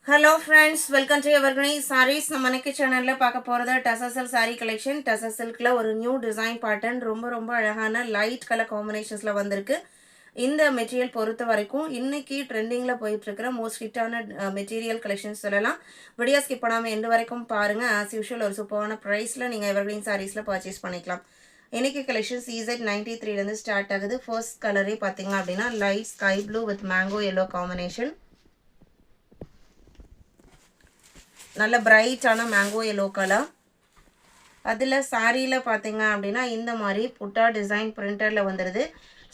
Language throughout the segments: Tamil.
Hello friends, welcome to Evergreen Sarees. நம்ம இன்னைக்கு சேனல்ல பார்க்க போறது டசசல் saree collection. டசர் சில்க்ல ஒரு நியூ டிசைன் பேட்டர்ன் ரொம்ப அழகான லைட் கலர் காம்பினேஷன்ஸ்ல வந்திருக்கு. இந்த மெட்டீரியல் பொறுத்த வரைக்கும் இன்னைக்கு ட்ரெண்டிங்ல போயிட்டு இருக்கிற மோஸ்ட் ஹிட்டான மெட்டீரியல் கலெக்ஷன்ஸ் சொல்லலாம். வீடியோ ஸ்கிப் பண்ணாம எண்ட் வரைக்கும் பாருங்க. ஆஸ் யூஷுவல் ஒரு சூப்பரான பிரைஸ்ல நீங்க எவர்கிரீன் சாரீஸ்ல பர்ச்சேஸ் பண்ணிக்கலாம். இன்னைக்கு கலெக்ஷன்ஸ் EZ93 ல இருந்து ஸ்டார்ட் ஆகுது. ஃபர்ஸ்ட் கலரே பாத்தீங்க அப்படின்னா light sky blue with mango yellow combination. நல்ல பிரைட்டான மேங்கோ yellow கலர். அதில் சாரியில் பார்த்தீங்க அப்படின்னா இந்த மாதிரி புட்டா டிசைன் பிரிண்டரில் வந்துடுது.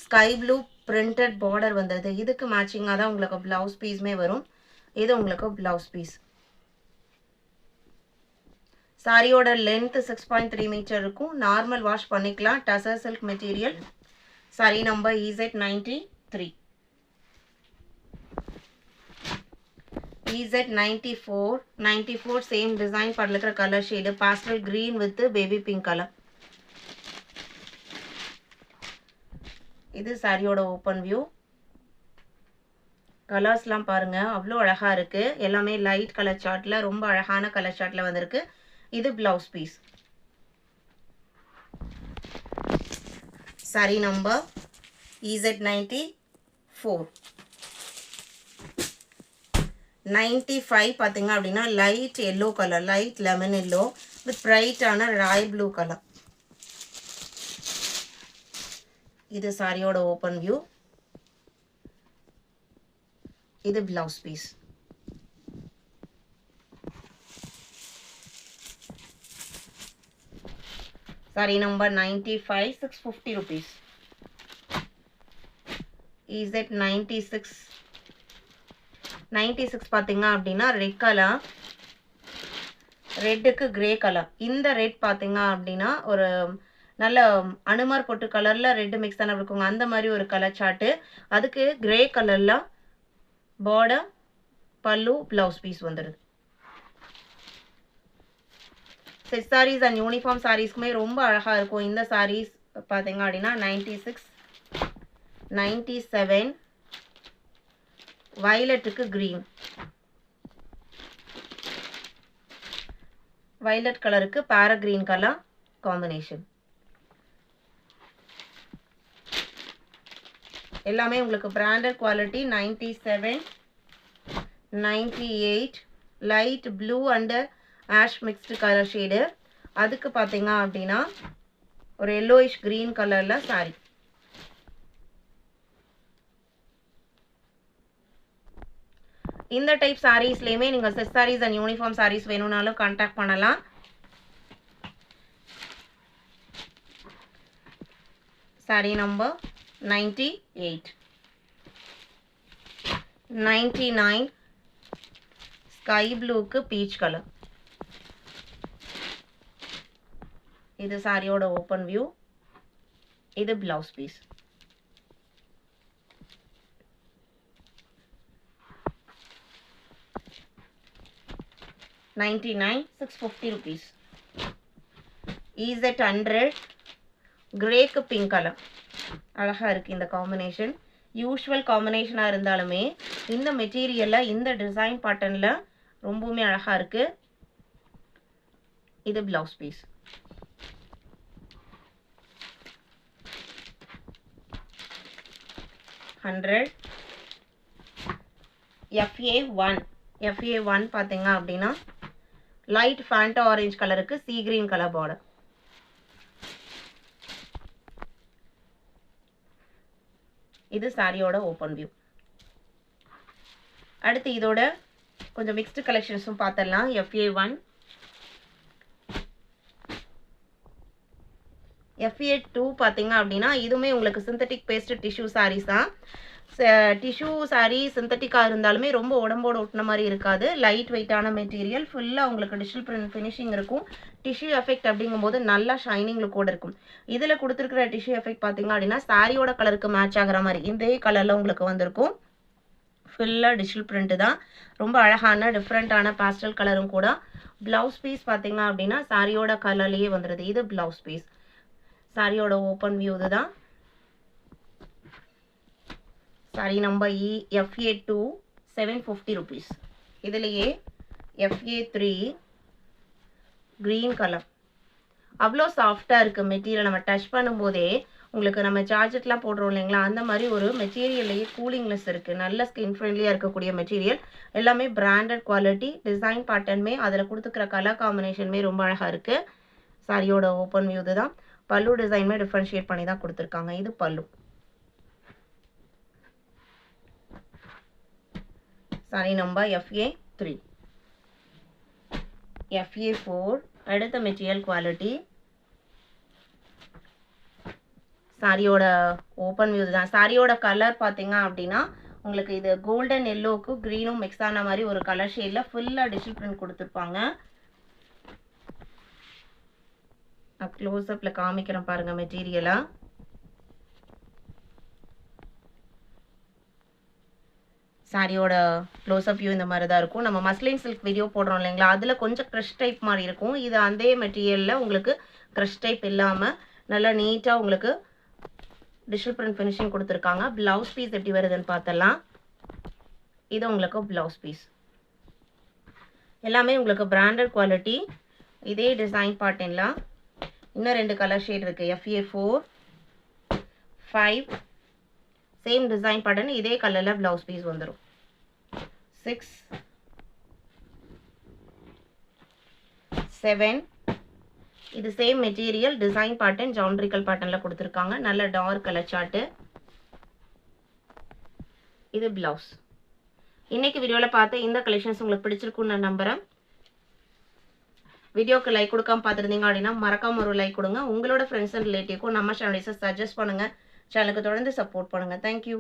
ஸ்கை ப்ளூ பிரிண்டட் பார்டர் வந்துடுது. இதுக்கு மேட்சிங்காக தான் உங்களுக்கு ப்ளவுஸ் பீஸுமே வரும். இது உங்களுக்கு ப்ளவுஸ் பீஸ். சாரியோட லென்த் 6.3 மீட்டர் இருக்கும். நார்மல் வாஷ் பண்ணிக்கலாம். Tussar silk material. Sorry number EZ93. EZ94 same design padlakra color shade pastel green with baby pink color. இது சாரியோட ஓபன் வியூ. கலர்ஸ்லாம் பாருங்க அவ்வளோ அழகா இருக்கு. எல்லாமே லைட் கலர் சார்ட்ல ரொம்ப அழகான கலர் சார்ட்ல வந்திருக்கு. இது blouse piece. Sari number EZ94. 95 பார்த்தீங்க அப்படின்னா light yellow colour, light lemon yellow with பிரைட்டான ராய் ப்ளூ கலர். இது சாரியோட ஓப்பன் வியூ. இது blouse piece. Sari number 95, 650 rupees. EZ96 பார்த்தீங்க அப்படின்னா ரெட் கலர், ரெட்டுக்கு கிரே கலர். இந்த ரெட் பார்த்தீங்க அப்படின்னா ஒரு நல்ல அனுமார் பொட்டு கலர்ல ரெட் மிக்ஸ் தானே இருக்குங்க, அந்த மாதிரி ஒரு கலர் சார்ட்டு. அதுக்கு கிரே கலர்ல பார்டர், பல்லு, பிளவுஸ் பீஸ் வந்துடுது. செட் சாரீஸ் அண்ட் யூனிஃபார்ம் சாரீஸ்க்குமே ரொம்ப அழகா இருக்கும். இந்த சாரீஸ் பார்த்தீங்க அப்படின்னா 96, 97 வயலட்டுக்கு கிரீன், வயலட் கலருக்கு பேரா கிரீன் கலர் காம்பினேஷன். எல்லாமே உங்களுக்கு branded quality. 97, 98 light blue and ash mixed colour shade. அதுக்கு பார்த்தீங்க அப்படின்னா ஒரு எல்லோயிஷ் கிரீன் கலர்ல சாரி. இந்த டைப் சாரீஸ்லயுமே நீங்க set saris and uniform saris வேணும்னாலும் கான்டாக்ட் பண்ணலாம். சாரி நம்பர் 98. 99 ஸ்கை ப்ளூக்கு பீச் கலர். இது சாரியோட ஓப்பன் வியூ. இது பிளவுஸ் பீஸ். $99, 650 rupees. EZ100 கிரேக்கு பிங்க் கலர். அழகா இருக்கு இந்த காம்பினேஷன். யூஷுவல் காம்பினேஷனாக இருந்தாலுமே இந்த மெட்டீரியலில் இந்த டிசைன் பேட்டர்னில் ரொம்பவுமே அழகா இருக்கு. இது பிளவுஸ் பீஸ். FA1 பார்த்தீங்க அப்படின்னா லைட் ஃபேண்டா ஆரஞ்சு கலருக்கு சீ கிரீன் கலர் பார்டர். இது சாரியோட ஓப்பன் வியூ. அடுத்து இதோட கொஞ்சம் மிக்ஸ்டு கலெக்ஷன்ஸும் பார்த்துடலாம். FA1, FA2 பார்த்தீங்க அப்படின்னா இதுவுமே உங்களுக்கு சிந்தட்டிக் பேஸ்ட் டிஷ்யூ சாரீஸ் தான். டிஷ்யூ சாரீ சிந்தட்டிக்காக இருந்தாலுமே ரொம்ப உடம்போடு ஒட்டின மாதிரி இருக்காது. லைட் வெயிட்டான மெட்டீரியல், ஃபுல்லாக உங்களுக்கு டிஜிட்டல் பிரிண்ட் ஃபினிஷிங் இருக்கும். டிஷ்யூ எஃபெக்ட் அப்படிங்கும்போது நல்லா ஷைனிங் லுக்கோடு இருக்கும். இதில் கொடுத்துருக்கிற டிஷ்யூ எஃபெக்ட் பார்த்தீங்க அப்படின்னா சாரியோட கலருக்கு மேட்ச் ஆகிற மாதிரி இதே கலரில் உங்களுக்கு வந்திருக்கும். ஃபுல்லாக டிஜிட்டல் பிரிண்ட்டு தான். ரொம்ப அழகான டிஃப்ரெண்ட்டான பாஸ்டல் கலரும் கூட. பிளவுஸ் பீஸ் பார்த்தீங்க அப்படின்னா சாரியோட கலர்லேயே வந்துடுது. இது பிளவுஸ் பீஸ். சாரியோட ஓப்பன் வியூ இதுதான். Sorry number FA2 750 rupees. இதுலேயே FA3 க்ரீன் கலர். அவ்வளோ சாஃப்டாக இருக்குது மெட்டீரியல். நம்ம டச் பண்ணும்போதே உங்களுக்கு நம்ம சார்ஜெட்லாம் போடுறோம் இல்லைங்களா, அந்த மாதிரி ஒரு மெட்டீரியல்லையே கூலிங்னஸ் இருக்குது. நல்ல ஸ்கின் ஃப்ரெண்ட்லியாக இருக்கக்கூடிய மெட்டீரியல். எல்லாமே பிராண்டட் குவாலிட்டி. டிசைன் பேட்டர்னுமே அதில் கொடுத்துக்கிற கலர் காம்பினேஷனுமே ரொம்ப அழகாக இருக்குது. சாரியோட ஓப்பன் வியூ தான். பல்லு டிசைனுமே டிஃப்ரென்ஷியேட் பண்ணி தான் கொடுத்துருக்காங்க. இது பல்லு. Sorry number FA3. FA4 அடுத்த மெட்டீரியல் குவாலிட்டி. சாரியோட ஓப்பன் வியூ தான். சாரியோட கலர் பார்த்தீங்க அப்படின்னா உங்களுக்கு இது கோல்டன் எல்லோவுக்கு க்ரீனும் மிக்ஸ் ஆன மாதிரி ஒரு கலர் ஷேடில் ஃபுல்லாக டிஜிட்டல் பிரிண்ட் கொடுத்துருப்பாங்க. க்ளோஸ்அப்பில் காமிக்கிறேன் பாருங்கள் மெட்டீரியலாக. சாரியோட க்ளோஸ்அப் வியூ இந்த மாதிரி தான் இருக்கும். நம்ம மஸ்லின் சில்க் வீடியோ போடுறோம் இல்லைங்களா, அதில் கொஞ்சம் க்ரஷ் டைப் மாதிரி இருக்கும். இது அதே மெட்டீரியலில் உங்களுக்கு க்ரஷ் டைப் இல்லாமல் நல்லா நீட்டாக உங்களுக்கு டிஜிட்டல் பிரிண்ட் ஃபினிஷிங் கொடுத்துருக்காங்க. ப்ளவுஸ் பீஸ் எப்படி வருதுன்னு பார்த்தலாம். இது உங்களுக்கு ப்ளவுஸ் பீஸ். எல்லாமே உங்களுக்கு பிராண்டட் குவாலிட்டி. இதே டிசைன் பேட்டர்ன்லாம் இன்னும் 2 கலர் ஷேட் இருக்குது. FA4 5 same design pattern. இதே கலரில் ப்ளவுஸ் பீஸ் வந்துடும். 6 7 இது same material design pattern geometrical பேட்டர்னில் கொடுத்துருக்காங்க. நல்ல டார்க் கலர் சார்ட்டு. இது ப்ளவுஸ். இன்னைக்கு வீடியோவில் பார்த்த இந்த கலெக்ஷன்ஸ் உங்களுக்கு பிடிச்சிருக்குன்னு நான் நம்புகிறேன். வீடியோக்கு லைக் கொடுக்காம பார்த்துருந்தீங்க அப்படின்னா மறக்காம ஒரு லைக் கொடுங்க. உங்களோட ஃப்ரெண்ட்ஸ் அண்ட் ரிலேட்டிவ்க்கும் நம்ம சேனலை சஜஸ்ட் பண்ணுங்கள். சேனலுக்கு தொடர்ந்து சப்போர்ட் பண்ணுங்கள். தேங்க்யூ.